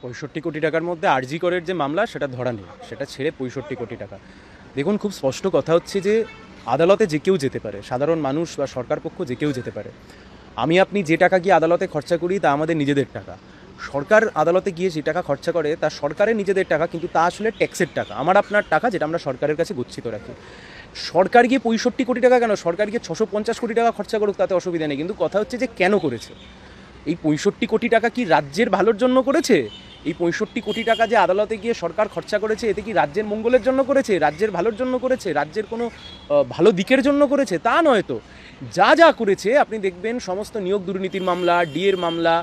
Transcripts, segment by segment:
৬৫ কোটি টাকার মধ্যে আরজি করের যে মামলা সেটা ধরা নেই, সেটা ছেড়ে ৬৫ কোটি টাকা। দেখুন, খুব স্পষ্ট কথা হচ্ছে যে আদালতে যে কেউ যেতে পারে, সাধারণ মানুষ বা সরকার পক্ষ যে কেউ যেতে পারে। আমি আপনি যে টাকা গিয়ে আদালতে খরচা করি তা আমাদের নিজেদের টাকা। সরকার আদালতে গিয়ে যে টাকা খরচা করে তা সরকারের নিজেদের টাকা, কিন্তু তা আসলে ট্যাক্সের টাকা, আমার আপনার টাকা, যেটা আমরা সরকারের কাছে গচ্ছিত রাখি। সরকার গিয়ে ৬৫ কোটি টাকা কেন, সরকার গিয়ে ৬৫০ কোটি টাকা খরচা করুক, তাতে অসুবিধা নেই, কিন্তু কথা হচ্ছে যে কেন করেছে। এই ৬৫ কোটি টাকা কি রাজ্যের ভালোর জন্য করেছে? এই ৬৫ কোটি টাকা যে আদালতে গিয়ে সরকার খরচা করেছে, এতে কি রাজ্যের মঙ্গলের জন্য করেছে, রাজ্যের ভালোর জন্য করেছে, রাজ্যের কোনো ভালো দিকের জন্য করেছে? তা নয় তো। যা যা করেছে আপনি দেখবেন, সমস্ত নিয়োগ দুর্নীতির মামলা, ডিএর মামলা,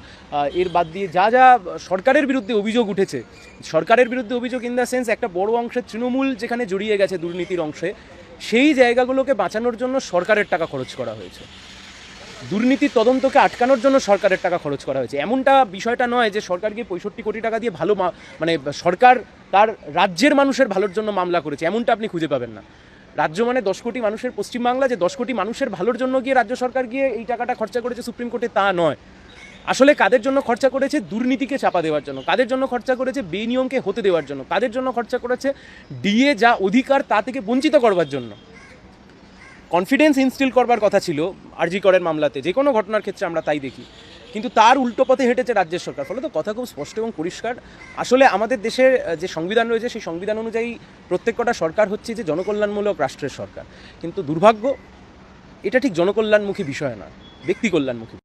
এর বাদ দিয়ে যা যা সরকারের বিরুদ্ধে অভিযোগ উঠেছে, সরকারের বিরুদ্ধে অভিযোগ ইন দ্য সেন্স একটা বড় অংশের তৃণমূল যেখানে জড়িয়ে গেছে দুর্নীতির অংশে, সেই জায়গাগুলোকে বাঁচানোর জন্য সরকারের টাকা খরচ করা হয়েছে। দুর্নীতির তদন্তকে আটকানোর জন্য সরকারের টাকা খরচ করা হয়েছে। এমনটা বিষয়টা নয় যে সরকার গিয়ে ৬৫ কোটি টাকা দিয়ে ভালো মানে সরকার তার রাজ্যের মানুষের ভালোর জন্য মামলা করেছে, এমনটা আপনি খুঁজে পাবেন না। রাজ্য মানে ১০ কোটি মানুষের পশ্চিমবাংলা, যে ১০ কোটি মানুষের ভালোর জন্য গিয়ে রাজ্য সরকার গিয়ে এই টাকাটা খরচা করেছে সুপ্রিম কোর্টে, তা নয়। আসলে কাদের জন্য খরচা করেছে? দুর্নীতিকে চাপা দেওয়ার জন্য। কাদের জন্য খরচা করেছে? বেনিয়মকে হতে দেওয়ার জন্য। কাদের জন্য খরচা করেছে? ডিএ যা অধিকার তা থেকে বঞ্চিত করবার জন্য। কনফিডেন্স ইনস্টিল করবার কথা ছিল আরজি করের মামলাতে, যে কোনো ঘটনার ক্ষেত্রে আমরা তাই দেখি, কিন্তু তার উল্টো পথে হেঁটেছে রাজ্যের সরকার। ফলে তো কথা খুব স্পষ্ট এবং পরিষ্কার। আসলে আমাদের দেশের যে সংবিধান রয়েছে, সেই সংবিধান অনুযায়ী প্রত্যেক কটা সরকার হচ্ছে যে জনকল্যাণমূলক রাষ্ট্রের সরকার, কিন্তু দুর্ভাগ্য এটা ঠিক জনকল্যাণমুখী বিষয় নয়, ব্যক্তি কল্যাণমুখী।